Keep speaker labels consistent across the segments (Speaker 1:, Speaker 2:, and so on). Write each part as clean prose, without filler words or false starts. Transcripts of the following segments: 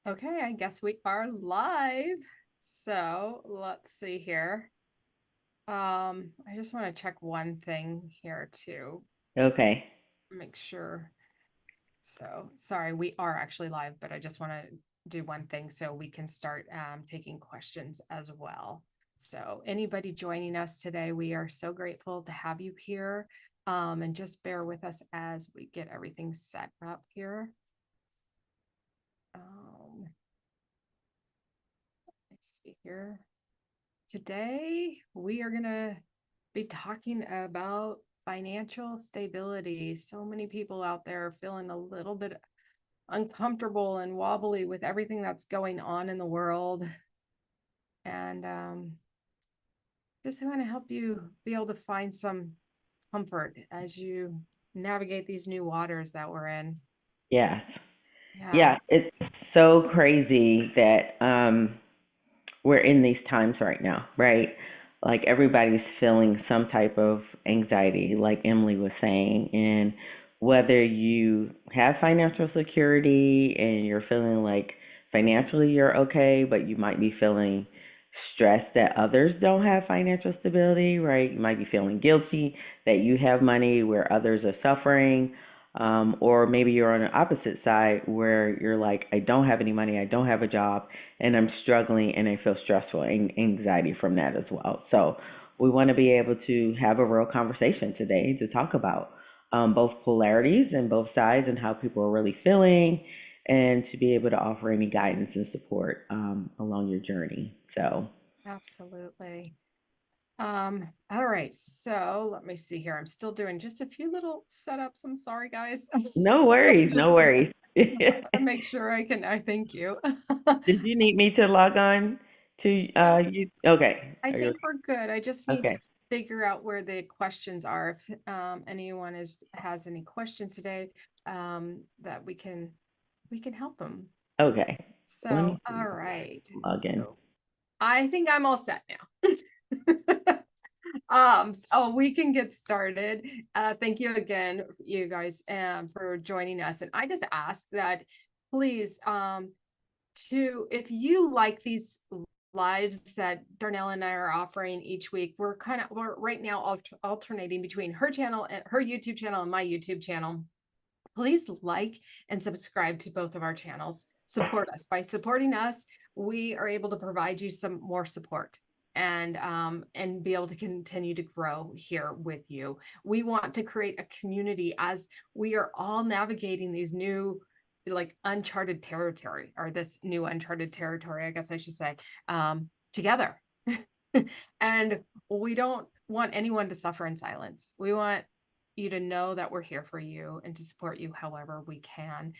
Speaker 1: Okay, I guess we are live. So let's see here. I just want to check one thing here too.
Speaker 2: Okay.
Speaker 1: Make sure. So sorry, we are actually live, but I just want to do one thing so we can start taking questions as well. So anybody joining us today, we are so grateful to have you here. And just bear with us as we get everything set up here. Um, let's see here. Today, we are going to be talking about financial stability. So many people out there feeling a little bit uncomfortable and wobbly with everything that's going on in the world. And just want to help you be able to find some comfort as you navigate these new waters that we're in.
Speaker 2: Yes.
Speaker 1: Yeah,
Speaker 2: Yeah, it's so crazy that we're in these times right now, right? Like everybody's feeling some type of anxiety, like Emily was saying, and whether you have financial security and you're feeling like financially you're okay, but you might be feeling stressed that others don't have financial stability, right? You might be feeling guilty that you have money where others are suffering. Or maybe you're on the opposite side where you're like, I don't have any money, I don't have a job, and I'm struggling and I feel stressful and anxiety from that as well. So we want to be able to have a real conversation today to talk about both polarities and both sides and how people are really feeling and to be able to offer any guidance and support along your journey. So
Speaker 1: absolutely. All right, so let me see here. I'm still doing just a few little setups. I'm sorry, guys.
Speaker 2: no worries, no
Speaker 1: Just
Speaker 2: worries.
Speaker 1: make sure I thank you.
Speaker 2: Did you need me to log on to
Speaker 1: No,
Speaker 2: you? Okay.
Speaker 1: I
Speaker 2: Are you
Speaker 1: think we're good. I just need to
Speaker 2: okay?
Speaker 1: figure out where the questions are. If anyone has any questions today, that we can help them.
Speaker 2: Okay. Let
Speaker 1: So,
Speaker 2: me see
Speaker 1: all
Speaker 2: if I
Speaker 1: right.
Speaker 2: can log in.
Speaker 1: So I think I'm all set now. So we can get started. Thank you again, you guys, for joining us. And I just ask that please, if you like these lives that Darnell and I are offering each week, we're right now alternating between her channel and her YouTube channel and my YouTube channel. Please like and subscribe to both of our channels. Support us. By supporting us, we are able to provide you some more support and be able to continue to grow here with you. We want to create a community as we are all navigating these new like uncharted territory, or this new uncharted territory, I guess I should say, together. And we don't want anyone to suffer in silence. We want you to know that we're here for you and to support you however we can.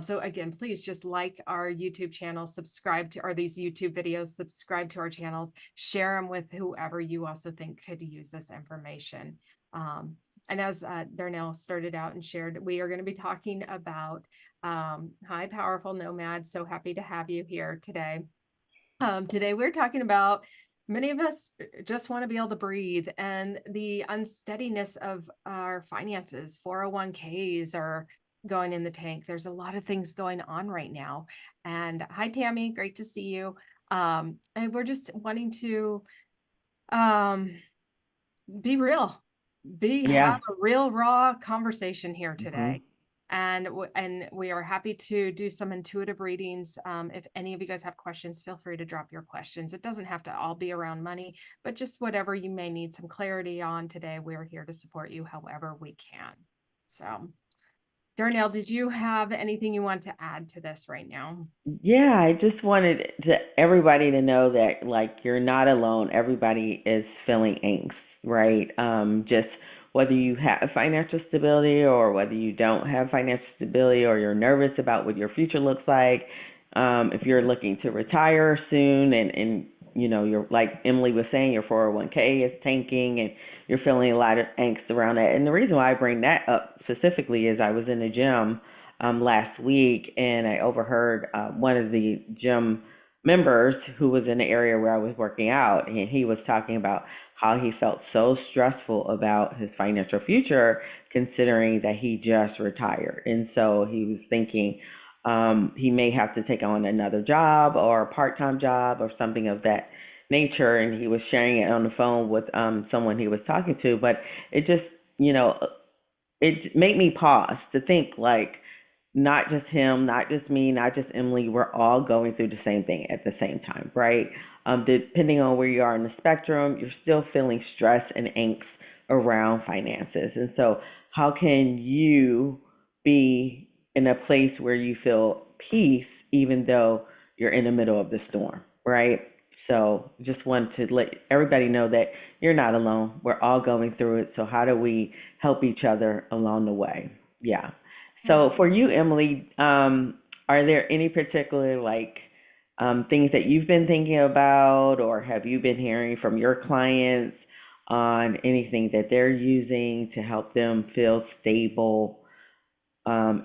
Speaker 1: So again, please just like our YouTube channel, subscribe to these YouTube videos, subscribe to our channels, share them with whoever you also think could use this information. And as Darnell started out and shared, we are going to be talking about high powerful nomads. So happy to have you here today. Today we're talking about many of us just want to be able to breathe, and the unsteadiness of our finances. 401ks are going in the tank. There's a lot of things going on right now. And hi, Tammy, great to see you. And we're just wanting to um, be real,
Speaker 2: Yeah.
Speaker 1: have a real raw conversation here
Speaker 2: Hmm.
Speaker 1: today. And we are happy to do some intuitive readings. If any of you guys have questions, feel free to drop your questions. It doesn't have to all be around money, but just whatever you may need some clarity on today, we're here to support you however we can. So, Darnell, did you have anything you want to add to this right now?
Speaker 2: Yeah, I just wanted everybody to know that like you're not alone. Everybody is feeling angst, right? Just whether you have financial stability or whether you don't have financial stability or you're nervous about what your future looks like. If you're looking to retire soon and you know, you're like Emily was saying, your 401k is tanking and you're feeling a lot of angst around that. And the reason why I bring that up specifically is I was in the gym last week, and I overheard one of the gym members who was in the area where I was working out, and he was talking about how he felt so stressful about his financial future, considering that he just retired, and so he was thinking He may have to take on another job or a part-time job or something of that nature, and he was sharing it on the phone with someone he was talking to. But it just, you know, it made me pause to think like not just him, not just me, not just Emily, we're all going through the same thing at the same time, right? Depending on where you are in the spectrum, you're still feeling stress and angst around finances. And so, how can you be in a place where you feel peace even though you're in the middle of the storm, right? So, just want to let everybody know that you're not alone. We're all going through it. So, how do we help each other along the way? Yeah.
Speaker 1: Yeah.
Speaker 2: So for you, Emily, are there any particular like things that you've been thinking about, or have you been hearing from your clients on anything that they're using to help them feel stable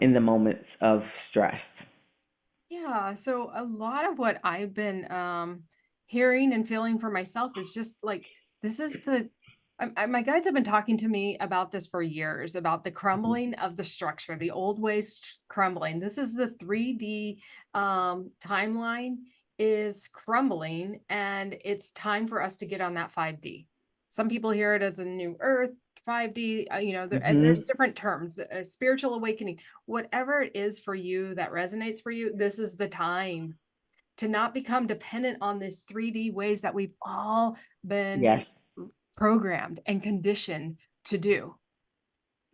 Speaker 2: in the moments of stress?
Speaker 1: Yeah, so a lot of what I've been hearing and feeling for myself is just like this is the my guides have been talking to me about this for years about the
Speaker 2: Mhm.
Speaker 1: crumbling of the structure, the old ways crumbling. This is the 3D timeline is crumbling, and it's time for us to get on that 5D. Some people hear it as a new earth, 5D, and there's
Speaker 2: Mhm.
Speaker 1: different terms, spiritual awakening, whatever it is for you that resonates for you. This is the time to not become dependent on this 3D ways that we've all been
Speaker 2: Yes.
Speaker 1: programmed and conditioned to do.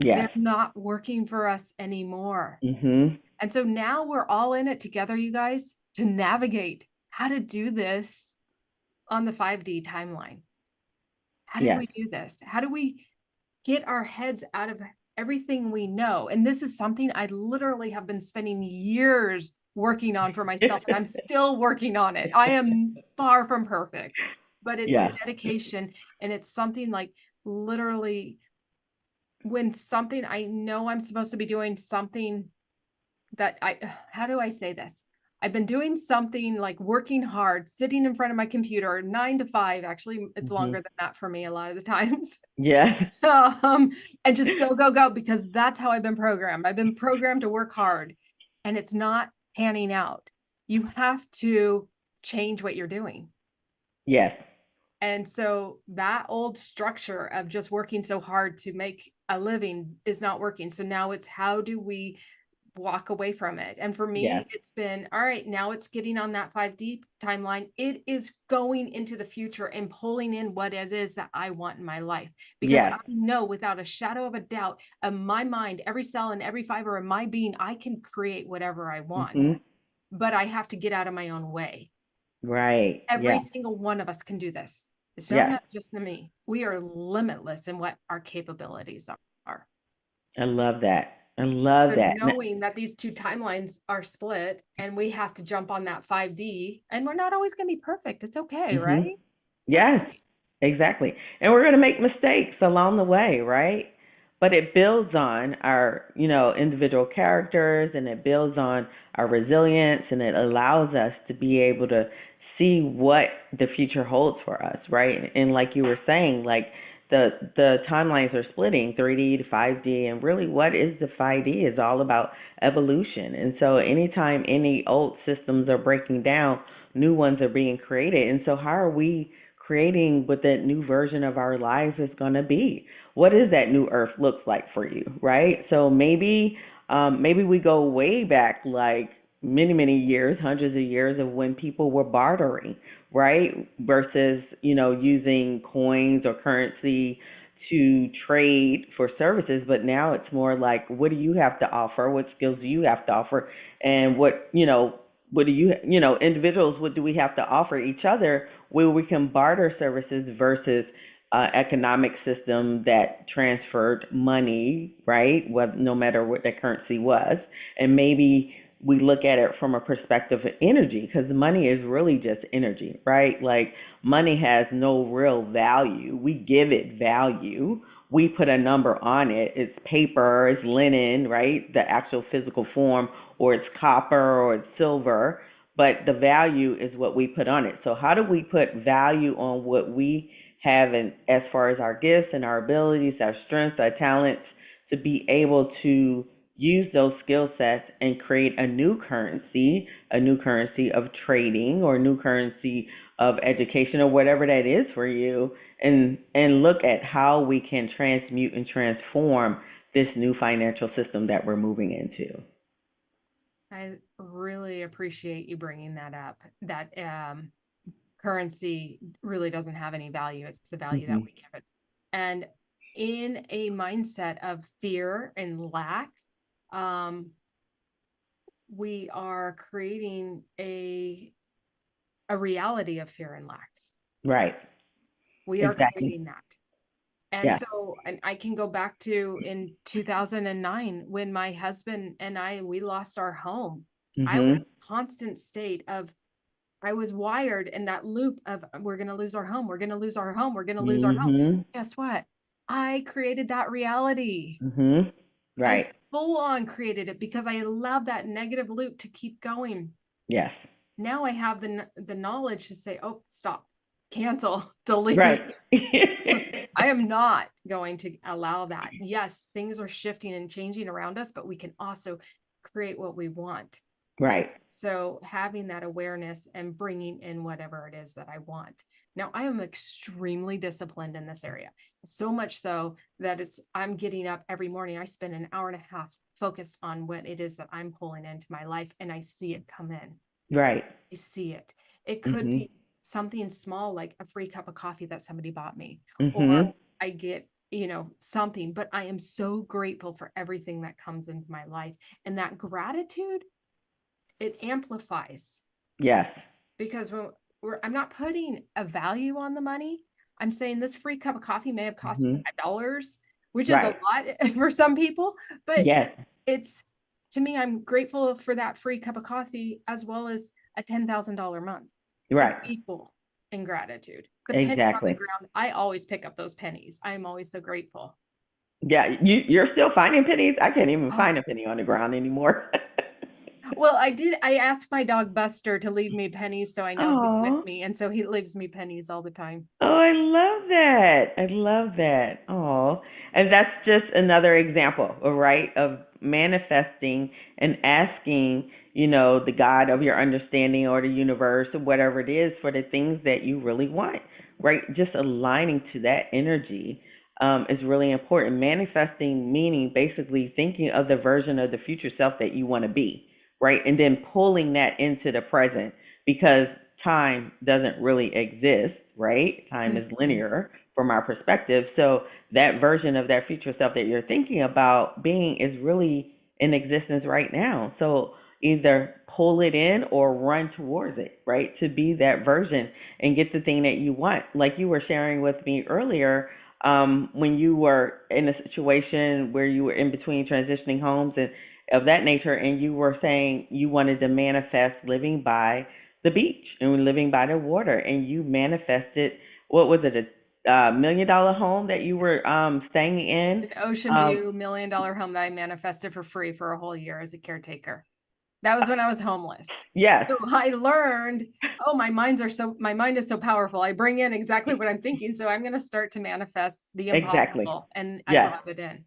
Speaker 1: They're
Speaker 2: Yes.
Speaker 1: not working for us anymore.
Speaker 2: Mhm.
Speaker 1: And so now we're all in it together, you guys, to navigate how to do this on the 5D timeline. How do
Speaker 2: Yes.
Speaker 1: we do this? How do we get our heads out of everything we know? And this is something I literally have been spending years working on for myself, and I'm still working on it. I am far from perfect, but it's a
Speaker 2: Yeah.
Speaker 1: dedication, and it's something like literally when something I know I'm supposed to be doing something that how do I say this? I've been doing something like working hard, sitting in front of my computer 9 to 5. Actually, it's
Speaker 2: Mhm.
Speaker 1: longer than that for me a lot of the times.
Speaker 2: Yes.
Speaker 1: um, and just go, go, go, because that's how I've been programmed. I've been programmed to work hard, and it's not panning out. You have to change what you're doing.
Speaker 2: Yes.
Speaker 1: And so that old structure of just working so hard to make a living is not working. So now it's how do we walk away from it? And for
Speaker 2: Yes.
Speaker 1: me, it's been all right, now it's getting on that 5D timeline. It is going into the future and pulling in what it is that I want in my life. Because I
Speaker 2: Yes.
Speaker 1: know without a shadow of a doubt, in my mind, every cell and every fiber of my being, I can create whatever I want,
Speaker 2: Mhm.
Speaker 1: but I have to get out of my own way.
Speaker 2: Right.
Speaker 1: Every
Speaker 2: Yes.
Speaker 1: single one of us can do this. It's
Speaker 2: Yes.
Speaker 1: not just me. We are limitless in what our capabilities are.
Speaker 2: I love that. I love
Speaker 1: So
Speaker 2: that.
Speaker 1: knowing that these two timelines are split and we have to jump on that 5D, and we're not always going to be perfect. It's okay,
Speaker 2: Mhm.
Speaker 1: right? It's
Speaker 2: Yes,
Speaker 1: okay.
Speaker 2: exactly. And we're going to make mistakes along the way, right? But it builds on our, individual characters, and it builds on our resilience, and it allows us to be able to see what the future holds for us, right? And like you were saying, like the timelines are splitting 3D to 5D, and really what is the 5D is all about evolution. And so anytime any old systems are breaking down, new ones are being created. And so how are we creating what that new version of our lives is going to be? What does that new earth looks like for you, right? So maybe we go way back, like many years, hundreds of years of when people were bartering, right? Versus, using coins or currency to trade for services. But now it's more like, what do you have to offer? What skills do you have to offer? And what do individuals, what do we have to offer each other where we can barter services versus economic system that transferred money, right? No matter what the currency was. And maybe we look at it from a perspective of energy, because money is really just energy, right? Like money has no real value. We give it value. We put a number on it. It's paper, it's linen, right? The actual physical form, or it's copper, or it's silver, but the value is what we put on it. So how do we put value on what we have, in, as far as our gifts and our abilities, our strengths, our talents, to be able to use those skill sets and create a new currency of trading or new currency of education or whatever that is for you, and look at how we can transmute and transform this new financial system that we're moving into.
Speaker 1: I really appreciate you bringing that up. That currency really doesn't have any value. It's the value that
Speaker 2: Hmm.
Speaker 1: we give it. And in a mindset of fear and lack, um, we are creating a reality of fear and lack.
Speaker 2: Right.
Speaker 1: We are
Speaker 2: Exactly.
Speaker 1: creating that. And
Speaker 2: Yes.
Speaker 1: so, and I can go back to in 2009 when my husband and we lost our home. I was in
Speaker 2: Mhm.
Speaker 1: a constant state of, I was wired in that loop of, we're going to lose our home. We're going to lose our home. We're going to lose our home.
Speaker 2: Mhm.
Speaker 1: Guess what? I created that reality.
Speaker 2: Mhm.
Speaker 1: I
Speaker 2: Right.
Speaker 1: full on created it because I allowed that negative loop to keep going.
Speaker 2: Yes.
Speaker 1: Now I have the knowledge to say, oh, stop, cancel,
Speaker 2: Right.
Speaker 1: delete. I am not going to allow that. Yes, things are shifting and changing around us, but we can also create what we want. And
Speaker 2: Right.
Speaker 1: so having that awareness and bringing in whatever it is that I want. Now, I am extremely disciplined in this area, so much so that I'm getting up every morning. I spend an hour and a half focused on what it is that I'm pulling into my life, and I see it come in.
Speaker 2: Right.
Speaker 1: I see it. It could
Speaker 2: Mhm.
Speaker 1: be something small like a free cup of coffee that somebody bought me, or
Speaker 2: Mhm.
Speaker 1: I get, something, but I am so grateful for everything that comes into my life. And that gratitude, it amplifies
Speaker 2: Yes.
Speaker 1: because I'm not putting a value on the money. I'm saying this free cup of coffee may have cost
Speaker 2: Mhm.
Speaker 1: $5, which is a
Speaker 2: Right.
Speaker 1: lot for some people, but
Speaker 2: Yes.
Speaker 1: it's, to me, I'm grateful for that free cup of coffee as well as a $10,000 month. It's
Speaker 2: Right.
Speaker 1: equal in gratitude. The pennies on the
Speaker 2: Exactly.
Speaker 1: ground, I always pick up those pennies. I am always so grateful.
Speaker 2: Yeah, you're still finding pennies? I can't even
Speaker 1: Oh,
Speaker 2: find a penny on the ground anymore.
Speaker 1: well, I asked my dog Buster to leave me pennies so I know he's with
Speaker 2: Oh.
Speaker 1: me. And so he leaves me pennies all the time.
Speaker 2: Oh, I love that. I love that. Oh, and that's just another example, right, of manifesting and asking, the God of your understanding or the universe or whatever it is for the things that you really want, right? Just aligning to that energy is really important. Manifesting meaning basically thinking of the version of the future self that you want to be, right? And then pulling that into the present because time doesn't really exist, right? Time is
Speaker 1: Mhm.
Speaker 2: linear from our perspective. So that version of that future self that you're thinking about being is really in existence right now. So either pull it in or run towards it, right? To be that version and get the thing that you want. Like you were sharing with me earlier, when you were in a situation where you were in between transitioning homes and of that nature, and you were saying you wanted to manifest living by the beach and living by the water, and you manifested what was it, a $1 million home that you were staying in?
Speaker 1: An ocean
Speaker 2: Um,
Speaker 1: view $1 million home that I manifested for free for a whole year as a caretaker. That was when I was homeless.
Speaker 2: yes,
Speaker 1: So I learned, oh, my mind is so powerful. I bring in exactly what I'm thinking. So I'm going to start to manifest the
Speaker 2: exactly.
Speaker 1: impossible. And I
Speaker 2: Yes,
Speaker 1: brought it in.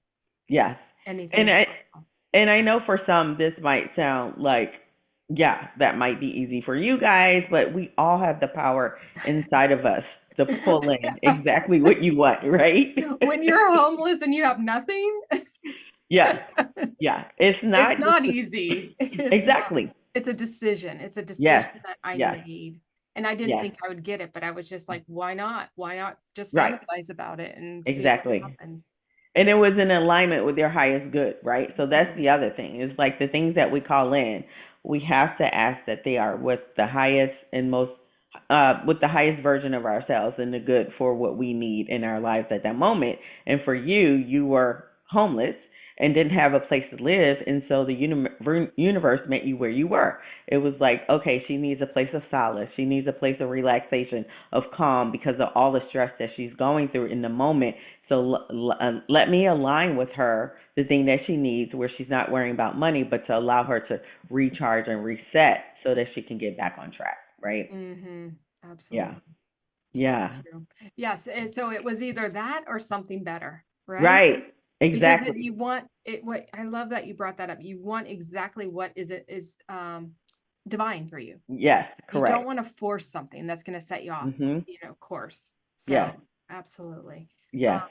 Speaker 2: yes.
Speaker 1: Anything
Speaker 2: And
Speaker 1: is
Speaker 2: I
Speaker 1: possible.
Speaker 2: and I know for some this might sound like, yeah, that might be easy for you guys, but we all have the power inside of us to pull in exactly what you want, right?
Speaker 1: When you're homeless and you have nothing,
Speaker 2: Yes. Yeah. It's
Speaker 1: it's
Speaker 2: not just
Speaker 1: not easy. It's not.
Speaker 2: exactly.
Speaker 1: It's a decision. It's a
Speaker 2: Yes.
Speaker 1: decision that I
Speaker 2: Yes.
Speaker 1: made. And I didn't
Speaker 2: Yes.
Speaker 1: think I would get it, but I was just like, why not? Why not just
Speaker 2: Right.
Speaker 1: fantasize about it and see what
Speaker 2: Exactly.
Speaker 1: happens?
Speaker 2: And it was in alignment with your highest good, right? So that's
Speaker 1: Mhm.
Speaker 2: the other thing. Is like the things that we call in, we have to ask that they are with the highest and most with the highest version of ourselves and the good for what we need in our lives at that moment. And for you, you were homeless and didn't have a place to live, and so the universe met you where you were. It was like, okay, she needs a place of solace. She needs a place of relaxation, of calm because of all the stress that she's going through in the moment. So let me align with her the thing that she needs, where she's not worrying about money, but to allow her to recharge and reset so that she can get back on track. Right?
Speaker 1: Absolutely.
Speaker 2: Yeah.
Speaker 1: So
Speaker 2: Yeah.
Speaker 1: true. Yes. So it was either that or something better, right?
Speaker 2: Right.
Speaker 1: because
Speaker 2: Exactly.
Speaker 1: you want it. What I love that you brought that up. You want exactly what is divine for you.
Speaker 2: Yes,
Speaker 1: You don't
Speaker 2: correct.
Speaker 1: want to force something that's going to set you off,
Speaker 2: Mhm.
Speaker 1: course.
Speaker 2: Yes.
Speaker 1: So absolutely.
Speaker 2: Yes.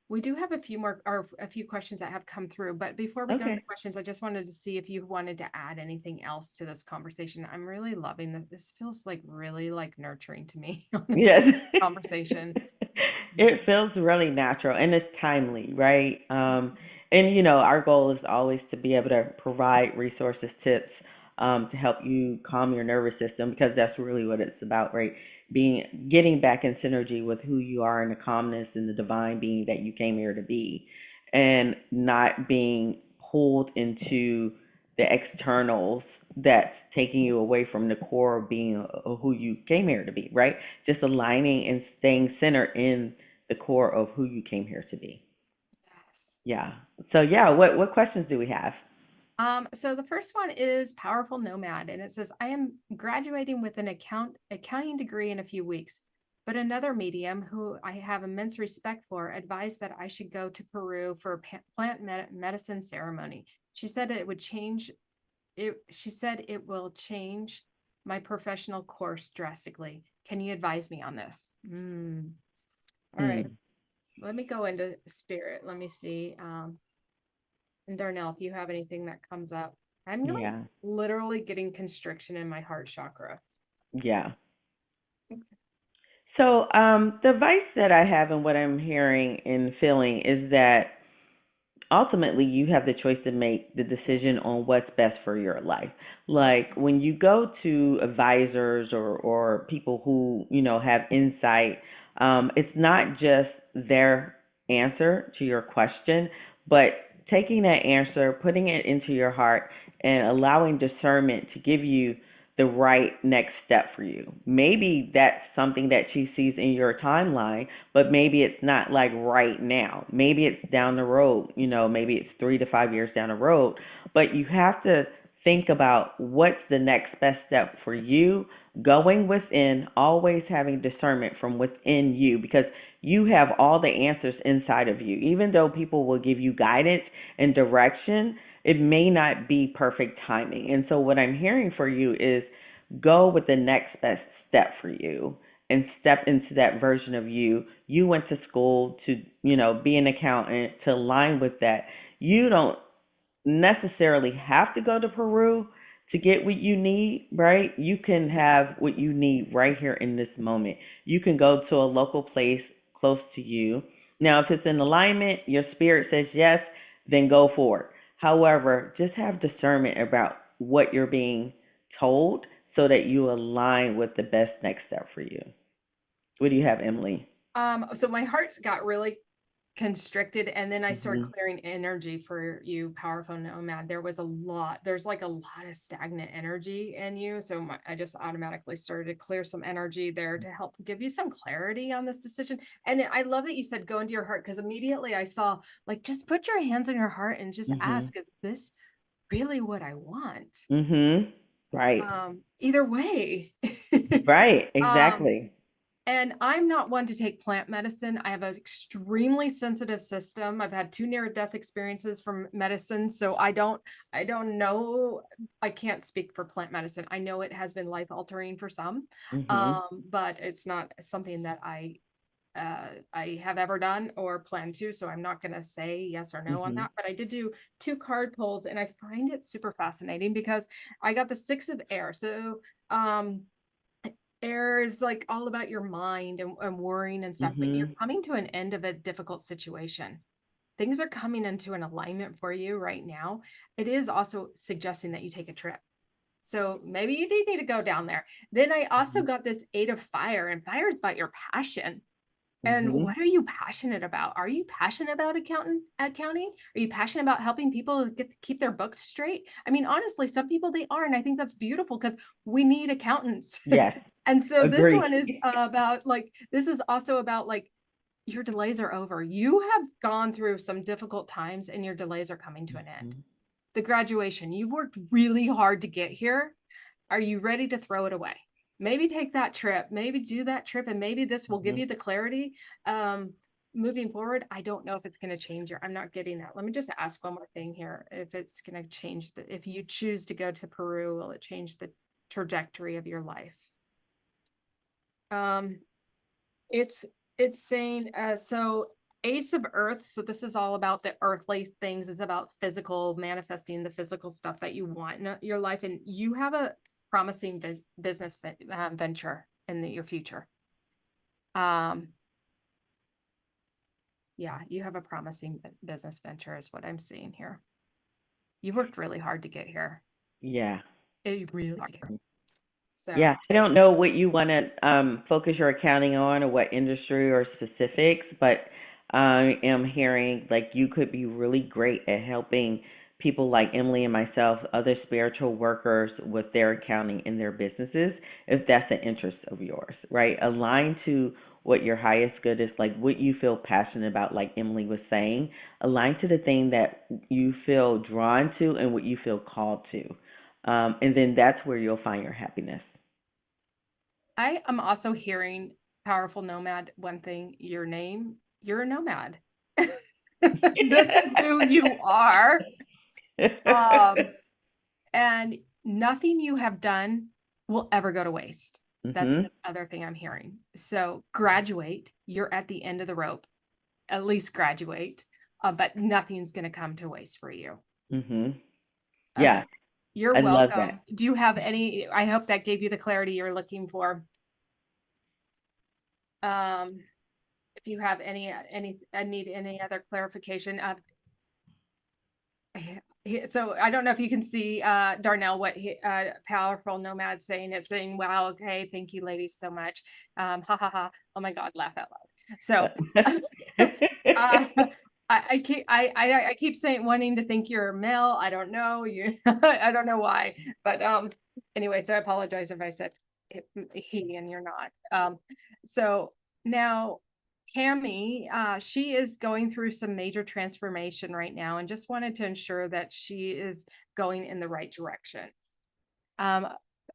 Speaker 1: We do have a few more or a few questions that have come through, but before we go to the
Speaker 2: Okay.
Speaker 1: questions, I just wanted to see if you wanted to add anything else to this conversation. I'm really loving that. This feels like really like nurturing to me,
Speaker 2: Yes.
Speaker 1: honestly, this conversation.
Speaker 2: It feels really natural and it's timely, right? And our goal is always to be able to provide resources, tips, to help you calm your nervous system because that's really what it's about, right? Getting back in synergy with who you are and the calmness and the divine being that you came here to be, and not being pulled into the externals that's taking you away from the core of being who you came here to be, right? Just aligning and staying centered in the core of who you came here to be.
Speaker 1: Yes.
Speaker 2: Yeah. So yeah, what questions do we have?
Speaker 1: So the first one is Powerful Nomad, and it says, I am graduating with an accounting degree in a few weeks, but another medium who I have immense respect for advised that I should go to Peru for a plant medicine ceremony. She said it would change it. She said it will change my professional course drastically. Can you advise me on this? All right.
Speaker 2: Mm,
Speaker 1: Let me go into spirit. Let me see. And Darnell, if you have anything that comes up, I'm like
Speaker 2: yeah.
Speaker 1: literally getting constriction in my heart chakra.
Speaker 2: Yeah. So the advice that I have and what I'm hearing and feeling is that ultimately you have the choice to make the decision
Speaker 1: Yes.
Speaker 2: on what's best for your life. Like when you go to advisors or people who have insight, it's not just their answer to your question, but taking that answer, putting it into your heart, and allowing discernment to give you the right next step for you. Maybe that's something that she sees in your timeline, but maybe it's not like right now. Maybe it's down the road, maybe it's 3 to 5 years down the road. But you have to think about what's the next best step for you, going within, always having discernment from within you because you have all the answers inside of you. Even though people will give you guidance and direction, it may not be perfect timing. And so, what I'm hearing for you is go with the next best step for you and step into that version of you. You went to school to, be an accountant to align with that. You don't necessarily have to go to Peru to get what you need, right? You can have what you need right here in this moment. You can go to a local place close to you. Now, if it's in alignment, your spirit says yes, then go for it. However, just have discernment about what you're being told so that you align with the best next step for you. What do you have, Emily?
Speaker 1: So my heart got really constricted, and then I started
Speaker 2: Mhm.
Speaker 1: clearing energy for you, powerful nomad. There's like a lot of stagnant energy in you. So I just automatically started to clear some energy there to help give you some clarity on this decision. And I love that you said go into your heart because immediately I saw like just put your hands on your heart and just
Speaker 2: Mhm.
Speaker 1: ask, is this really what I want?
Speaker 2: Mhm. Right.
Speaker 1: Either way.
Speaker 2: Right.
Speaker 1: um,
Speaker 2: Exactly.
Speaker 1: and I'm not one to take plant medicine. I have an extremely sensitive system. I've had two near-death experiences from medicine, so I don't know. I can't speak for plant medicine. I know it has been life-altering for some,
Speaker 2: Mhm.
Speaker 1: but it's not something that I have ever done or plan to. So I'm not going to say yes or no on
Speaker 2: Mhm.
Speaker 1: that. But I did do two card pulls, and I find it super fascinating because I got the Six of Air. So um air is like all about your mind and worrying and stuff, but you're
Speaker 2: Mhm.
Speaker 1: coming to an end of a difficult situation. Things are coming into an alignment for you right now. It is also suggesting that you take a trip. So maybe you do need to go down there. Then I also
Speaker 2: Mhm.
Speaker 1: got this Eight of Fire, and fire is about your passion. And
Speaker 2: Mhm.
Speaker 1: what are you passionate about? Are you passionate about accounting? Are you passionate about helping people keep their books straight? I mean, honestly, some people they are, and I think that's beautiful because we need accountants.
Speaker 2: Yes.
Speaker 1: And so this
Speaker 2: Agree.
Speaker 1: one is about like this is also about like your delays are over. You have gone through some difficult times and your delays are coming to an end.
Speaker 2: Mhm.
Speaker 1: The graduation, you've worked really hard to get here. Are you ready to throw it away? Maybe take that trip, maybe do that trip, and maybe this will give
Speaker 2: Mhm.
Speaker 1: you the clarity. Um, moving forward, I don't know if it's going to change I'm not getting that. Let me just ask one more thing here. If it's going to change if you choose to go to Peru, will it change the trajectory of your life? Um, it's saying so Ace of Earth. So this is all about the earthly things. It's about physical, manifesting the physical stuff that you want in your life, and you have a promising business venture in your future. Um, yeah, you have a promising business venture, is what I'm seeing here. You worked really hard to get here.
Speaker 2: Yeah.
Speaker 1: It really hard. So
Speaker 2: Yeah, I don't know what you want to focus your accounting on or what industry or specifics, but I am hearing like you could be really great at helping people like Emily and myself, other spiritual workers with their accounting in their businesses, if that's an interest of yours, right? Align to what your highest good is, like what you feel passionate about, like Emily was saying. Align to the thing that you feel drawn to and what you feel called to. And then that's where you'll find your happiness.
Speaker 1: I am also hearing powerful nomad. One thing, your name, you're a nomad. This is who you are. Um, and nothing you have done will ever go to waste. That's
Speaker 2: Mhm.
Speaker 1: the other thing I'm hearing. So graduate, you're at the end of the rope, at least graduate, but nothing's going to come to waste for you.
Speaker 2: Mhm.
Speaker 1: Okay.
Speaker 2: Yeah,
Speaker 1: You're
Speaker 2: I love that.
Speaker 1: welcome. Do you have any? I hope that gave you the clarity you're looking for. Um, if you have I need any other clarification. So I don't know if you can see Darnell, what powerful nomad saying. It's saying, wow, okay, thank you ladies so much. Ha ha ha. Oh my God, laugh out loud. So I keep saying wanting to think you're male. I don't know you. I don't know why, but anyway, so I apologize if I said he and you're not. So now Tammy, she is going through some major transformation right now, and just wanted to ensure that she is going in the right direction. Um,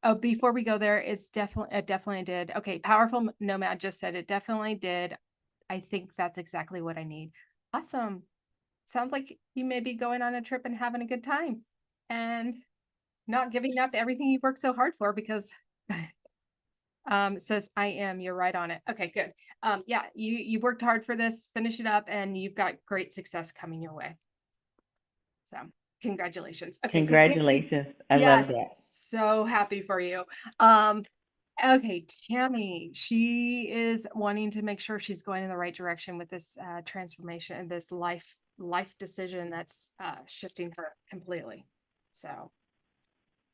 Speaker 1: oh, before we go there, it definitely did. Okay, powerful nomad just said it definitely did. I think that's exactly what I need. Awesome. Sounds like you may be going on a trip and having a good time and not giving up everything you worked so hard for because it says I am, you're right on it. Okay, good. Yeah, you've worked hard for this, finish it up, and you've got great success coming your way. So congratulations. Okay, so Tammy,
Speaker 2: Congratulations. I love
Speaker 1: yes,
Speaker 2: that.
Speaker 1: so happy for you. Um, okay, Tammy, she is wanting to make sure she's going in the right direction with this transformation and this life decision that's shifting her completely. So,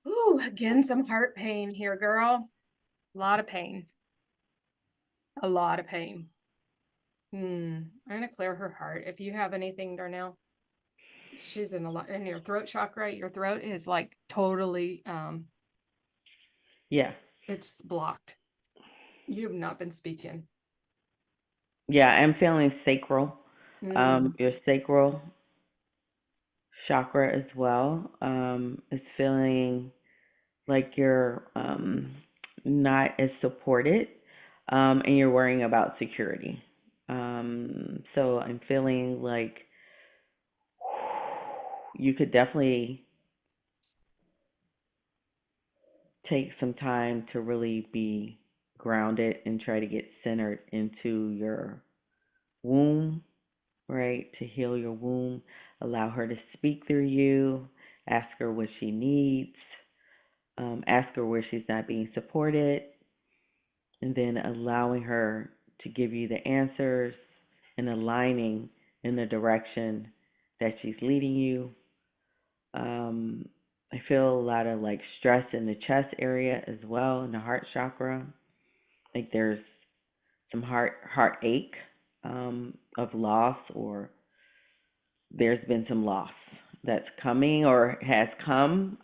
Speaker 1: ooh, again, some heart pain here, girl. A lot of pain. A lot of pain. I'm gonna clear her heart. If you have anything, Darnell, she's in a lot in your throat chakra. Your throat is like totally
Speaker 2: Yeah.
Speaker 1: it's blocked. You have not been speaking.
Speaker 2: Yeah, I'm feeling sacral.
Speaker 1: Mm.
Speaker 2: Your sacral chakra as well. Is feeling like you're not as supported, and you're worrying about security. So I'm feeling like you could definitely take some time to really be grounded and try to get centered into your womb, right? To heal your womb, allow her to speak through you, ask her what she needs, ask her where she's not being supported, and then allowing her to give you the answers and aligning in the direction that she's leading you. Um, I feel a lot of like stress in the chest area as well, in the heart chakra. Like there's some heartache of loss, or there's been some loss that's coming or has come.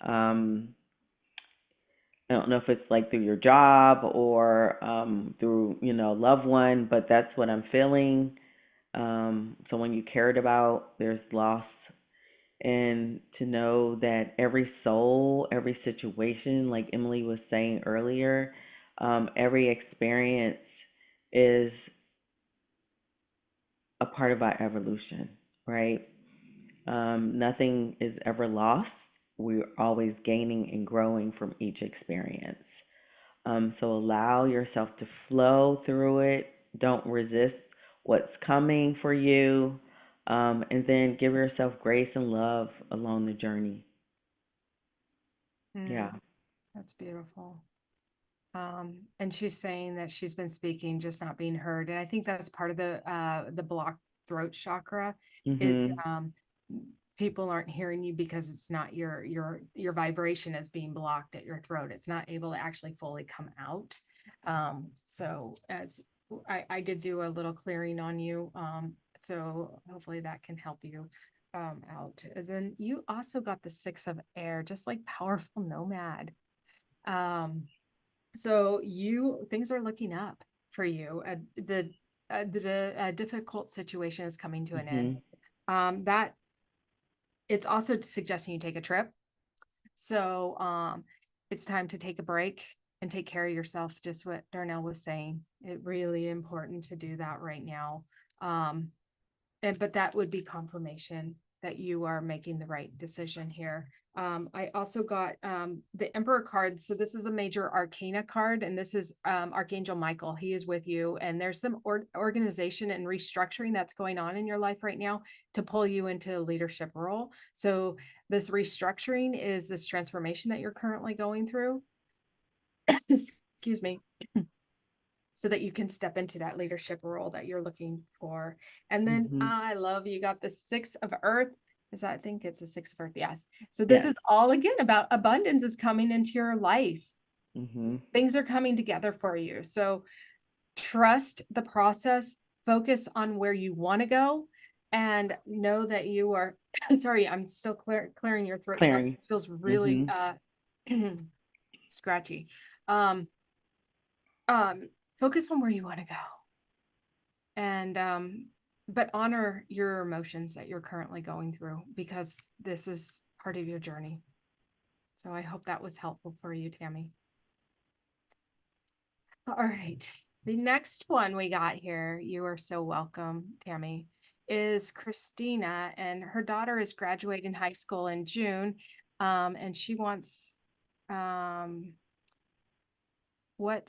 Speaker 2: I don't know if it's like through your job or through loved one, but that's what I'm feeling. Someone you cared about, there's loss, and to know that every soul, every situation, like Emily was saying earlier, every experience is a part of our evolution, right? Nothing is ever lost. We're always gaining and growing from each experience. So allow yourself to flow through it. Don't resist what's coming for you. And then give yourself grace and love along the journey.
Speaker 1: Mm,
Speaker 2: Yeah.
Speaker 1: that's beautiful. And she's saying that she's been speaking, just not being heard. And I think that's part of the blocked throat chakra is
Speaker 2: Mhm.
Speaker 1: people aren't hearing you because it's not your vibration is being blocked at your throat. It's not able to actually fully come out. So as I did do a little clearing on you. So hopefully that can help you out. As in you also got the six of air, just like powerful nomad. Um, so you things are looking up for you. The difficult situation is coming to an end.
Speaker 2: Mhm.
Speaker 1: That it's also suggesting you take a trip. So it's time to take a break and take care of yourself. Just what Darnell was saying. It really important to do that right now. Um, but that would be confirmation that you are making the right decision here. I also got the Emperor card. So this is a major arcana card, and this is Archangel Michael. He is with you, and there's some organization and restructuring that's going on in your life right now to pull you into a leadership role. So this restructuring is this transformation that you're currently going through. Excuse me, so that you can step into that leadership role that you're looking for. And then
Speaker 2: Mhm.
Speaker 1: I love you got the six of earth. Is that, I think it's a six of earth. Yes. So this
Speaker 2: Yes.
Speaker 1: is all again about abundance is coming into your life.
Speaker 2: Mhm.
Speaker 1: Things are coming together for you. So trust the process, focus on where you want to go, and know that you are sorry, I'm still clearing your throat chakra.
Speaker 2: Clearing.
Speaker 1: It feels really
Speaker 2: Mhm.
Speaker 1: scratchy. Um, focus on where you want to go. And but honor your emotions that you're currently going through because this is part of your journey. So I hope that was helpful for you, Tammy. All right. The next one we got here, you are so welcome, Tammy, is Christina, and her daughter is graduating high school in June. And she wants um what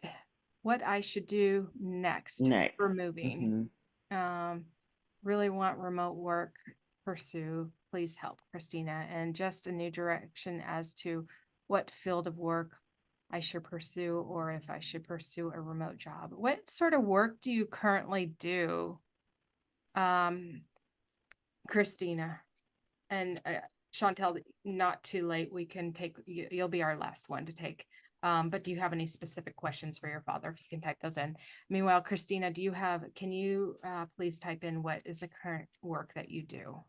Speaker 1: what I should do next
Speaker 2: Next.
Speaker 1: for moving.
Speaker 2: Mhm.
Speaker 1: Um, really want remote work, pursue, please help, Christina, and just a new direction as to what field of work I should pursue or if I should pursue a remote job. What sort of work do you currently do, um, Christina? And Chantel, not too late. We can take, you'll be our last one to take. But do you have any specific questions for your father? If you can type those in. Meanwhile, Christina, can you please type in what is the current work that you do?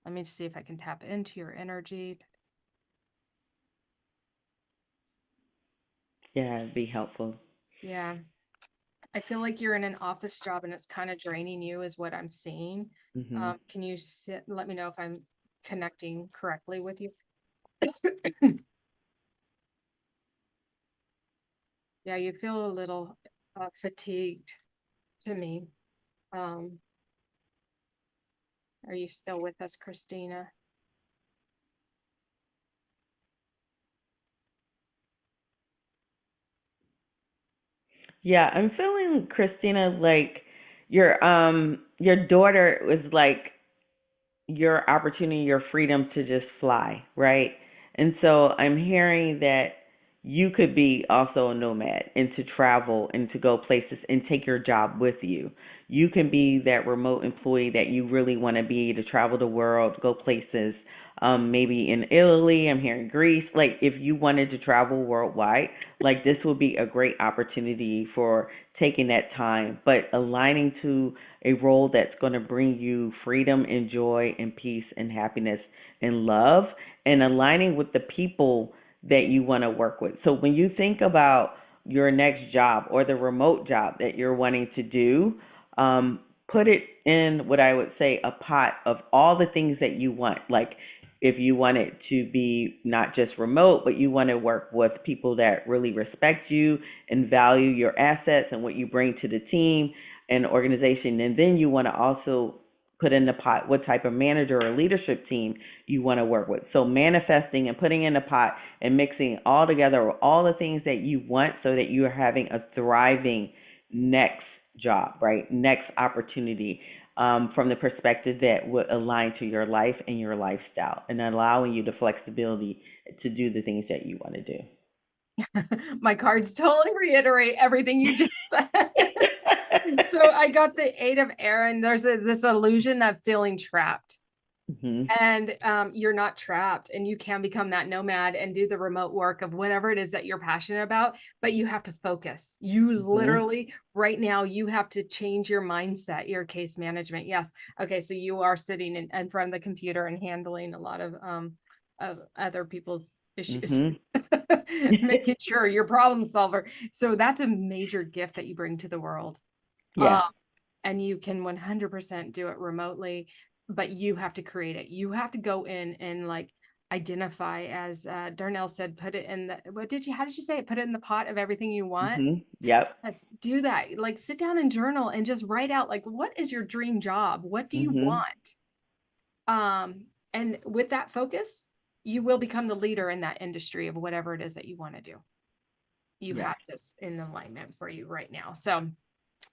Speaker 1: Let me see if I can tap into your energy.
Speaker 2: Yeah, it'd be helpful.
Speaker 1: Yeah, I feel like you're in an office job and it's kind of draining you, is what I'm seeing.
Speaker 2: Mhm.
Speaker 1: Can you let me know if I'm connecting correctly with you? Yeah, you feel a little fatigued to me. Um, are you still with us, Christina?
Speaker 2: Yeah, I'm feeling Christina like your daughter was like your opportunity, your freedom to just fly, right? And so I'm hearing that you could be also a nomad and to travel and to go places and take your job with you. You can be that remote employee that you really want to be to travel the world, go places. Maybe in Italy, I'm here in Greece. Like if you wanted to travel worldwide, like this would be a great opportunity for taking that time, but aligning to a role that's going to bring you freedom and joy and peace and happiness and love, and aligning with the people that you want to work with. So when you think about your next job or the remote job that you're wanting to do, put it in what I would say a pot of all the things that you want. Like if you want it to be not just remote, but you want to work with people that really respect you and value your assets and what you bring to the team and organization. And then you want to also put in the pot what type of manager or leadership team you want to work with. So manifesting and putting in the pot and mixing all together all the things that you want so that you are having a thriving next job, right? Next opportunity, from the perspective that would align to your life and your lifestyle and allowing you the flexibility to do the things that you want to do.
Speaker 1: My cards totally reiterate everything you just said. So I got the Eight of Air, and there's this illusion of feeling trapped.
Speaker 2: Mhm.
Speaker 1: And you're not trapped, and you can become that nomad and do the remote work of whatever it is that you're passionate about, but you have to focus. You
Speaker 2: Mhm.
Speaker 1: literally, right now, you have to change your mindset, your case management. Yes. Okay. So you are sitting in front of the computer and handling a lot of other people's issues,
Speaker 2: Mhm.
Speaker 1: making sure you're problem solver. So that's a major gift that you bring to the world.
Speaker 2: Yeah.
Speaker 1: And you can 100% do it remotely, but you have to create it. You have to go in and like identify, as Darnelle said, put it in the, how did you say it? Put it in the pot of everything you want.
Speaker 2: Mhm. Yep.
Speaker 1: Yes, do that. Like sit down and journal and just write out, like, what is your dream job? What do you
Speaker 2: Mhm.
Speaker 1: want? And with that focus, you will become the leader in that industry of whatever it is that you want to do. You
Speaker 2: Yes.
Speaker 1: have this in alignment for you right now. So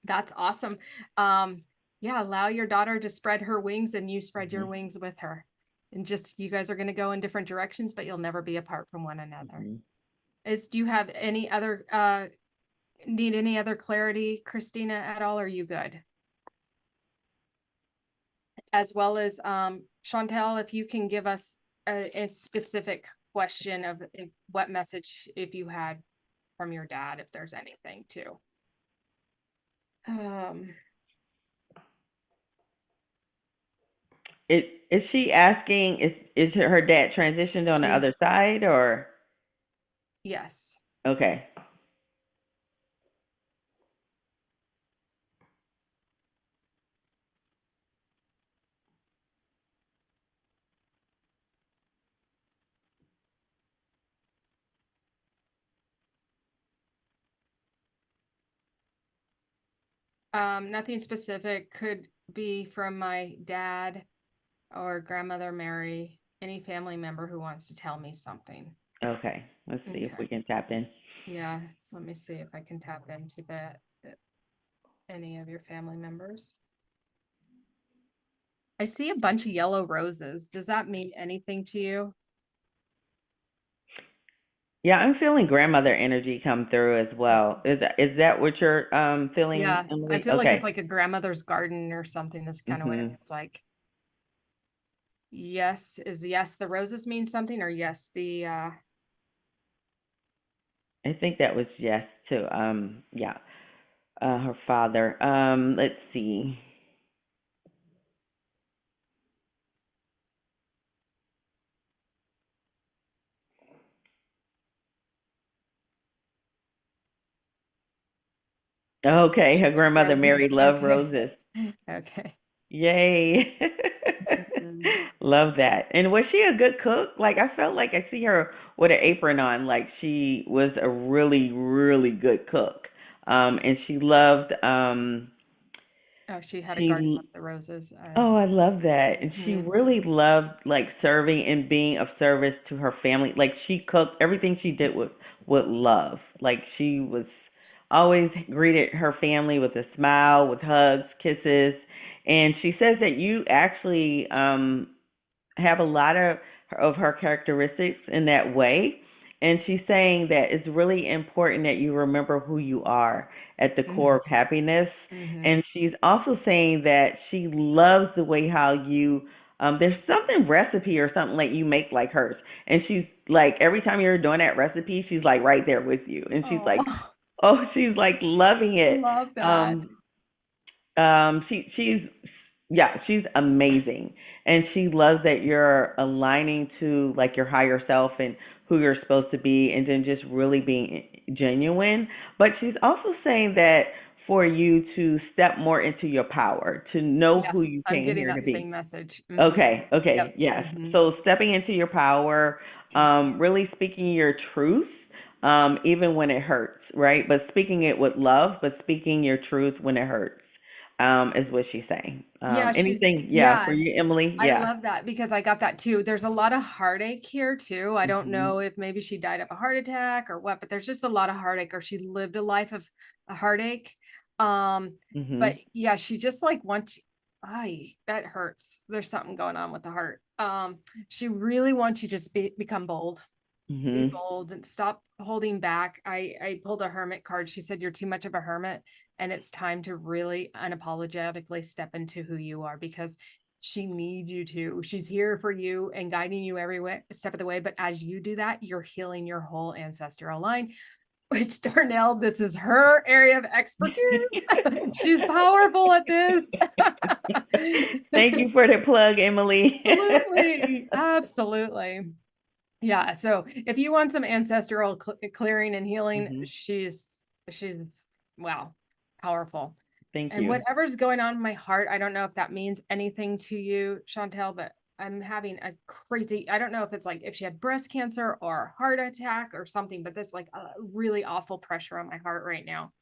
Speaker 1: that's awesome. Um, yeah, allow your daughter to spread her wings and you spread your
Speaker 2: Mhm.
Speaker 1: wings with her. And just you guys are going to go in different directions, but you'll never be apart from one another.
Speaker 2: Mhm.
Speaker 1: Do you have any other need any other clarity, Christina, at all? Or are you good? As well as Chantel, if you can give us a specific question of what message, if you had, from your dad, if there's anything too. Um,
Speaker 2: Is she asking, is her dad transitioned on the
Speaker 1: mm,
Speaker 2: other side, or
Speaker 1: yes.
Speaker 2: okay.
Speaker 1: Nothing specific, could be from my dad or grandmother Mary, any family member who wants to tell me something.
Speaker 2: Okay. Let's see if we
Speaker 1: Okay.
Speaker 2: can tap in.
Speaker 1: Yeah, let me see if I can tap into that. Any of your family members. I see a bunch of yellow roses. Does that mean anything to you?
Speaker 2: Yeah, I'm feeling grandmother energy come through as well. Is that what you're feeling,
Speaker 1: Yeah, I
Speaker 2: Emily?
Speaker 1: feel like it's
Speaker 2: Okay.
Speaker 1: like a grandmother's garden or something. That's kind of what it
Speaker 2: Mhm.
Speaker 1: feels like. Yes, is yes the roses mean something, or yes the
Speaker 2: I think that was yes too. Yeah. Her father. Let's see. Okay, her grandmother
Speaker 1: roses?
Speaker 2: Mary loved
Speaker 1: Okay.
Speaker 2: roses.
Speaker 1: Okay.
Speaker 2: Yay.
Speaker 1: Mhm.
Speaker 2: Love that. And was she a good cook? Like I felt like I see her with an apron on, like she was a really, really good cook. And she loved
Speaker 1: Oh, she had a garden
Speaker 2: she
Speaker 1: of the roses.
Speaker 2: oh, I love that. And she
Speaker 1: Mhm.
Speaker 2: really loved like serving and being of service to her family. Like she cooked everything she did with love. Like she was always greeted her family with a smile, with hugs, kisses. And she says that you actually have a lot of her characteristics in that way. And she's saying that it's really important that you remember who you are at the core
Speaker 1: Mhm.
Speaker 2: of happiness.
Speaker 1: Mhm.
Speaker 2: And she's also saying that she loves the way how you there's something recipe or something like you make like hers. And she's like every time you're doing that recipe, she's like right there with you. And she's
Speaker 1: Oh,
Speaker 2: like, oh, she's like loving it.
Speaker 1: love that.
Speaker 2: Um she's yeah, she's amazing. And she loves that you're aligning to like your higher self and who you're supposed to be and then just really being genuine. But she's also saying that for you to step more into your power, to know who
Speaker 1: Yes,
Speaker 2: you
Speaker 1: I'm
Speaker 2: came
Speaker 1: getting
Speaker 2: here to
Speaker 1: that same
Speaker 2: be.
Speaker 1: message.
Speaker 2: Okay,
Speaker 1: Yep.
Speaker 2: okay, yes.
Speaker 1: hmm
Speaker 2: So stepping into your power, really speaking your truth, even when it hurts, right? But speaking it with love, but speaking your truth when it hurts. is what she's saying.
Speaker 1: Yeah,
Speaker 2: Anything, yeah, for
Speaker 1: yeah,
Speaker 2: you, Emily?
Speaker 1: I
Speaker 2: Yeah.
Speaker 1: love that because I got that too. There's a lot of heartache here too. I don't
Speaker 2: Mhm.
Speaker 1: know if maybe she died of a heart attack or what, but there's just a lot of heartache or she lived a life of a heartache. Um, but
Speaker 2: Mhm.
Speaker 1: yeah, she just like wants, that hurts. There's something going on with the heart. She really wants you to just become bold. Be
Speaker 2: Mhm.
Speaker 1: bold and stop holding back. I pulled a hermit card. She said you're too much of a hermit and it's time to really unapologetically step into who you are because she needs you to. She's here for you and guiding you every way, step of the way. But as you do that, you're healing your whole ancestral line, which Darnelle, this is her area of expertise. She's powerful at this.
Speaker 2: Thank you for the plug, Emily.
Speaker 1: Absolutely. Absolutely. Yeah, so if you want some ancestral clearing and healing,
Speaker 2: Mhm.
Speaker 1: she's wow, powerful.
Speaker 2: Thank
Speaker 1: And
Speaker 2: you.
Speaker 1: whatever's going on in my heart, I don't know if that means anything to you, Chantel, but I'm having a crazy, I don't know if it's like if she had breast cancer or heart attack or something, but there's like a really awful pressure on my heart right now.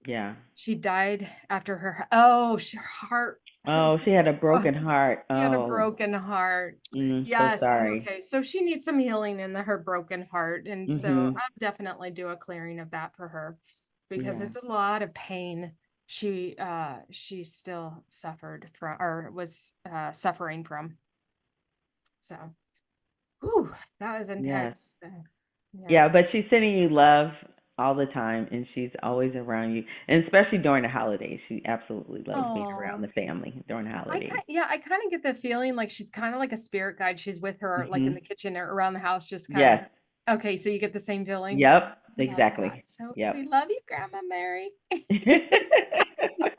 Speaker 2: Yeah.
Speaker 1: She died after her heart,
Speaker 2: Oh, she had a
Speaker 1: oh,
Speaker 2: broken heart.
Speaker 1: she had a
Speaker 2: Oh,
Speaker 1: broken heart.
Speaker 2: so
Speaker 1: Yes.
Speaker 2: sorry.
Speaker 1: Okay. So she needs some healing in her broken heart. And so
Speaker 2: Mhm.
Speaker 1: I'll definitely do a clearing of that for her because
Speaker 2: Yeah.
Speaker 1: it's a lot of pain she still suffered from or was suffering from. So whew, that was
Speaker 2: Yes.
Speaker 1: intense.
Speaker 2: Yeah,
Speaker 1: Yes.
Speaker 2: but she's sending you love all the time, and she's always around you, and especially during the holidays. She absolutely loves being around
Speaker 1: Oh,
Speaker 2: the family during the holidays.
Speaker 1: I kind of get the feeling like she's kind of like a spirit guide. She's with her like in the
Speaker 2: Mhm.
Speaker 1: kitchen or around the house, just kind
Speaker 2: Yes.
Speaker 1: of okay, so you get the same feeling.
Speaker 2: Yep.
Speaker 1: Love that.
Speaker 2: Exactly.
Speaker 1: So
Speaker 2: Yep.
Speaker 1: we love you, Grandma Mary.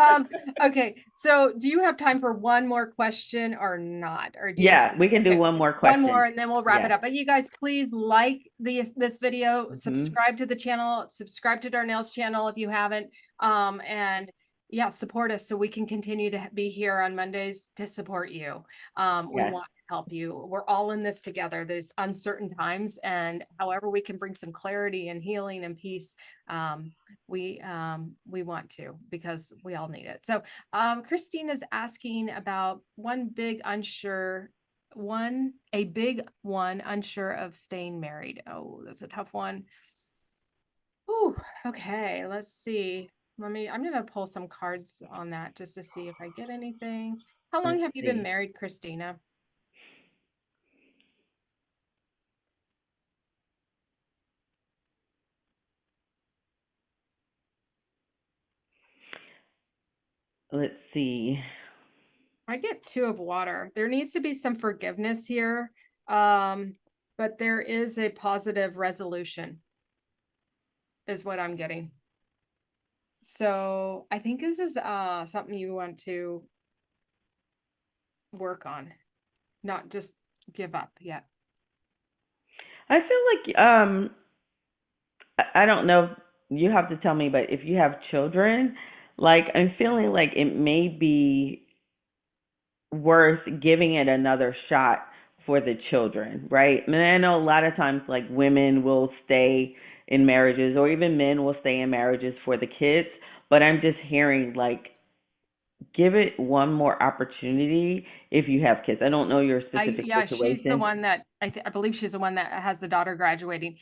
Speaker 1: Um, okay, so do you have time for one more question or not? Or do you
Speaker 2: Yeah, we can do
Speaker 1: okay,
Speaker 2: one more
Speaker 1: one
Speaker 2: question.
Speaker 1: more and then we'll wrap it
Speaker 2: Yes.
Speaker 1: up. But you guys please like this video,
Speaker 2: Mhm.
Speaker 1: subscribe to the channel, subscribe to Darnell's channel if you haven't. And yeah, support us so we can continue to be here on Mondays to support you. We
Speaker 2: Yes.
Speaker 1: want to help you. We're all in this together, these uncertain times, and however we can bring some clarity and healing and peace, um, we want to because we all need it. So Christine is asking about a big one unsure of staying married. Oh, that's a tough one. Ooh, okay, let's see. I'm gonna pull some cards on that just to see if I get anything. How long
Speaker 2: Let's
Speaker 1: have you been
Speaker 2: see.
Speaker 1: married, Christina?
Speaker 2: Let's see.
Speaker 1: I get two of water. There needs to be some forgiveness here. Um, but there is a positive resolution, is what I'm getting. So I think this is something you want to work on, not just give up yet.
Speaker 2: I feel like I don't know. You have to tell me, but if you have children, like I'm feeling like it may be worth giving it another shot for the children, right? And I know a lot of times like women will stay in marriages or even men will stay in marriages for the kids, but I'm just hearing like give it one more opportunity if you have kids. I don't know your specific
Speaker 1: Yeah, she's the
Speaker 2: situation.
Speaker 1: one that I believe she's the one that has the daughter graduating.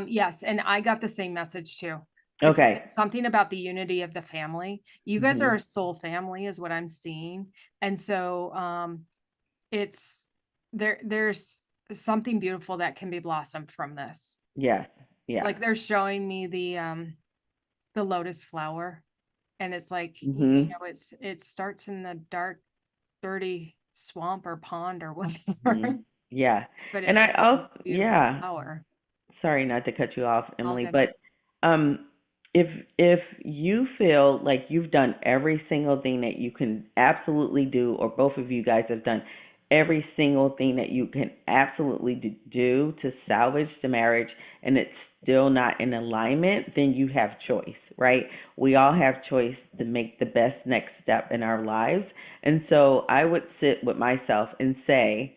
Speaker 1: Yes, and I got the same message too.
Speaker 2: Okay.
Speaker 1: It's something about the unity of the family. You guys are
Speaker 2: Mhm.
Speaker 1: a soul family, is what I'm seeing, and so it's there's something beautiful that can be blossomed from this.
Speaker 2: Yes. Yeah.
Speaker 1: Like they're showing me the lotus flower, and it's like
Speaker 2: Mhm.
Speaker 1: it starts in the dark, dirty swamp or pond or whatever,
Speaker 2: Mhm. Yeah.
Speaker 1: but
Speaker 2: And
Speaker 1: it
Speaker 2: I
Speaker 1: turns into
Speaker 2: also
Speaker 1: a beautiful
Speaker 2: yeah,
Speaker 1: flower.
Speaker 2: sorry not to cut you off,
Speaker 1: All
Speaker 2: Emily,
Speaker 1: good.
Speaker 2: but um, if you feel like you've done every single thing that you can absolutely do, or both of you guys have done every single thing that you can absolutely do to salvage the marriage, and it's still not in alignment, then you have choice, right? We all have choice to make the best next step in our lives, and so I would sit with myself and say,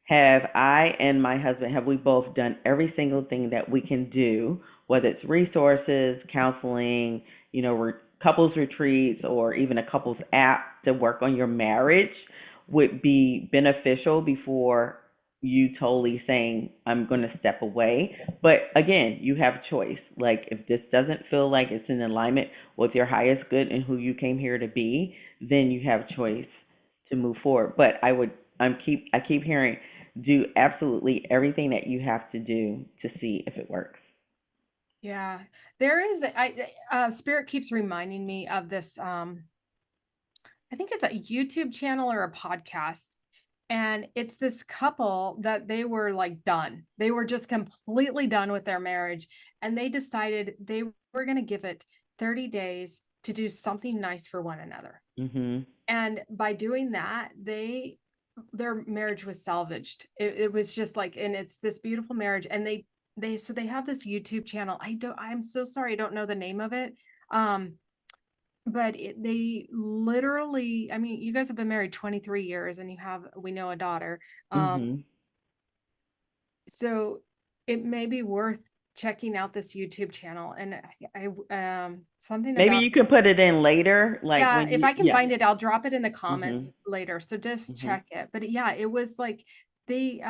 Speaker 2: have I and my husband, have we both done every single thing that we can do, whether it's resources, counseling, couples retreats or even a couples app to work on your marriage would be beneficial before you totally saying, I'm going to step away. But again, you have a choice. Like, if this doesn't feel like it's in alignment with your highest good and who you came here to be, then you have a choice to move forward. But I keep hearing, do absolutely everything that you have to do to see if it works.
Speaker 1: Yeah, there is, Spirit keeps reminding me of this, I think it's a YouTube channel or a podcast. And it's this couple that they were like done. They were just completely done with their marriage. And they decided they were going to give it 30 days to do something nice for one another.
Speaker 2: Mhm.
Speaker 1: And by doing that, their marriage was salvaged. It was just like, and it's this beautiful marriage. And so they have this YouTube channel. I'm so sorry. I don't know the name of it. Um, but they literally, I mean, you guys have been married 23 years and we know a daughter.
Speaker 2: Mhm.
Speaker 1: So it may be worth checking out this YouTube channel. And something
Speaker 2: Maybe
Speaker 1: about,
Speaker 2: you can put it in later, like
Speaker 1: yeah,
Speaker 2: when
Speaker 1: if
Speaker 2: you,
Speaker 1: I can
Speaker 2: yeah.
Speaker 1: find it, I'll drop it in the
Speaker 2: Mhm.
Speaker 1: comments later. So just
Speaker 2: Mhm.
Speaker 1: check it. But yeah, it was like the,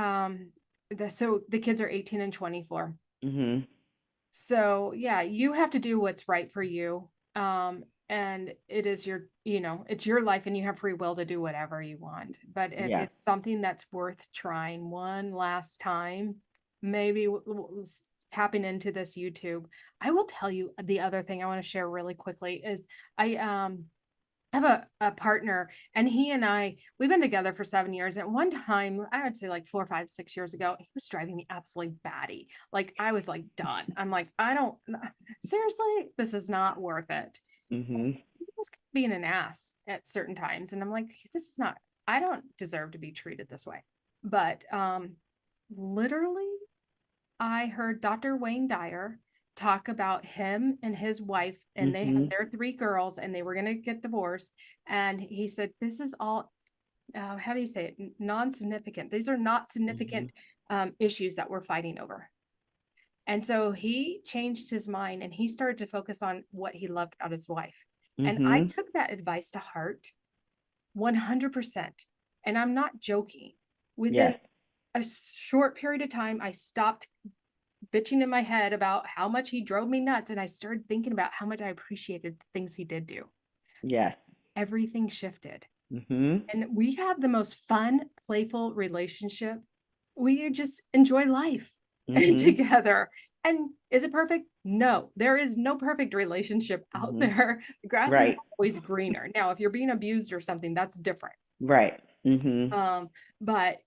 Speaker 1: so the kids are 18 and 24.
Speaker 2: Mhm.
Speaker 1: So yeah, you have to do what's right for you. And it is it's your life and you have free will to do whatever you want. But if
Speaker 2: Yeah.
Speaker 1: it's something that's worth trying one last time, maybe tapping into this YouTube. I will tell you the other thing I want to share really quickly is I have a partner and we've been together for 7 years. At one time, I would say like 4, 5, 6 years ago, he was driving me absolutely batty. Like I was like done. I'm like, I don't seriously, this is not worth it.
Speaker 2: Mhm.
Speaker 1: He was being an ass at certain times. And I'm like, this is not, I don't deserve to be treated this way. But literally I heard Dr. Wayne Dyer talk about him and his wife, and they had
Speaker 2: Mhm.
Speaker 1: their 3 girls, and they were going to get divorced. And he said, "This is all, how do you say it? Non-significant. These are not
Speaker 2: Mhm.
Speaker 1: significant issues that we're fighting over." And so he changed his mind and he started to focus on what he loved about his wife. And I
Speaker 2: Mhm.
Speaker 1: took that advice to heart 100%. And I'm not joking. Within
Speaker 2: Yes.
Speaker 1: a short period of time, I stopped bitching in my head about how much he drove me nuts. And I started thinking about how much I appreciated the things he did do.
Speaker 2: Yes.
Speaker 1: Everything shifted.
Speaker 2: Mhm.
Speaker 1: And we have the most fun, playful relationship. We just enjoy life
Speaker 2: Mhm.
Speaker 1: together. And is it perfect? No, there is no perfect relationship out
Speaker 2: Mhm.
Speaker 1: there. The grass is
Speaker 2: Right.
Speaker 1: always greener. Now, if you're being abused or something, that's different.
Speaker 2: Right. Mhm.
Speaker 1: But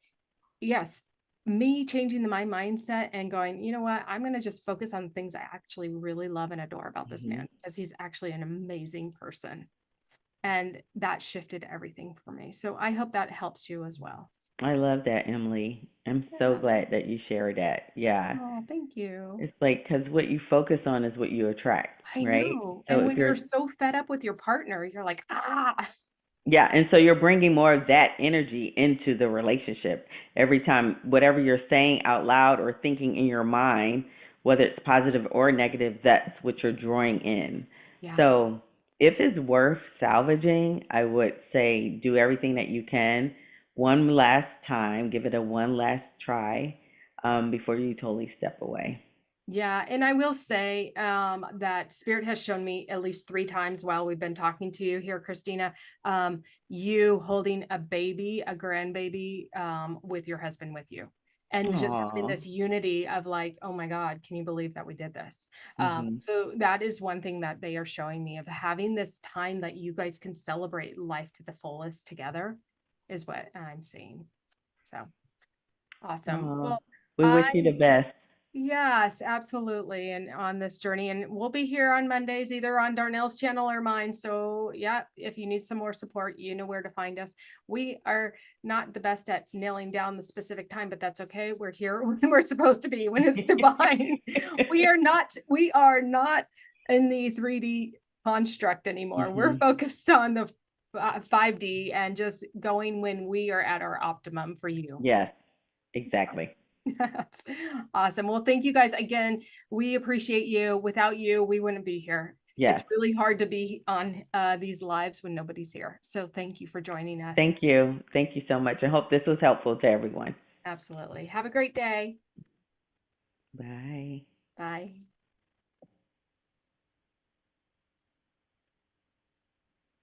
Speaker 1: yes, me changing my mindset and going, you know what, I'm going to just focus on things I actually really love and adore about this
Speaker 2: Mhm.
Speaker 1: man because he's actually an amazing person. And that shifted everything for me. So I hope that helps you as well.
Speaker 2: I love that, Emily. I'm so
Speaker 1: Yeah.
Speaker 2: glad that you shared that. Yeah.
Speaker 1: Oh, thank you.
Speaker 2: It's like, because what you focus on is what you attract,
Speaker 1: I
Speaker 2: right?
Speaker 1: know.
Speaker 2: So
Speaker 1: And
Speaker 2: if
Speaker 1: when you're
Speaker 2: you're,
Speaker 1: so fed up with your partner, you're like, ah,
Speaker 2: yeah, and so you're bringing more of that energy into the relationship. Every time, whatever you're saying out loud or thinking in your mind, whether it's positive or negative, that's what you're drawing in.
Speaker 1: yeah.
Speaker 2: So if it's worth salvaging, I would say do everything that you can. One last time, give it a one last try before you totally step away.
Speaker 1: Yeah, and I will say that Spirit has shown me at least 3 times while we've been talking to you here, Christina, you holding a baby, a grandbaby, with your husband with you. And just having
Speaker 2: Aw.
Speaker 1: this unity of like, oh my God, can you believe that we did this?
Speaker 2: Mhm.
Speaker 1: So that is one thing that they are showing me of having this time that you guys can celebrate life to the fullest together is what I'm seeing. So awesome.
Speaker 2: Aw.
Speaker 1: Well,
Speaker 2: We wish
Speaker 1: I
Speaker 2: you the best.
Speaker 1: yes, absolutely. And on this journey, and we'll be here on Mondays, either on Darnell's channel or mine. So, yeah, if you need some more support, you know where to find us. We are not the best at nailing down the specific time, but that's okay. We're here when we're supposed to be, when it's divine. We are not in the 3D construct anymore. We're
Speaker 2: Mhm.
Speaker 1: focused on the 5D and just going when we are at our optimum for you.
Speaker 2: Yes, exactly.
Speaker 1: Awesome. Well, thank you guys again. We appreciate you. Without you, we wouldn't be here.
Speaker 2: Yes.
Speaker 1: it's really hard to be on these lives when nobody's here. So thank you for joining us.
Speaker 2: Thank you. Thank you so much. I hope this was helpful to everyone.
Speaker 1: Absolutely. Have a great day.
Speaker 2: Bye.
Speaker 1: Bye.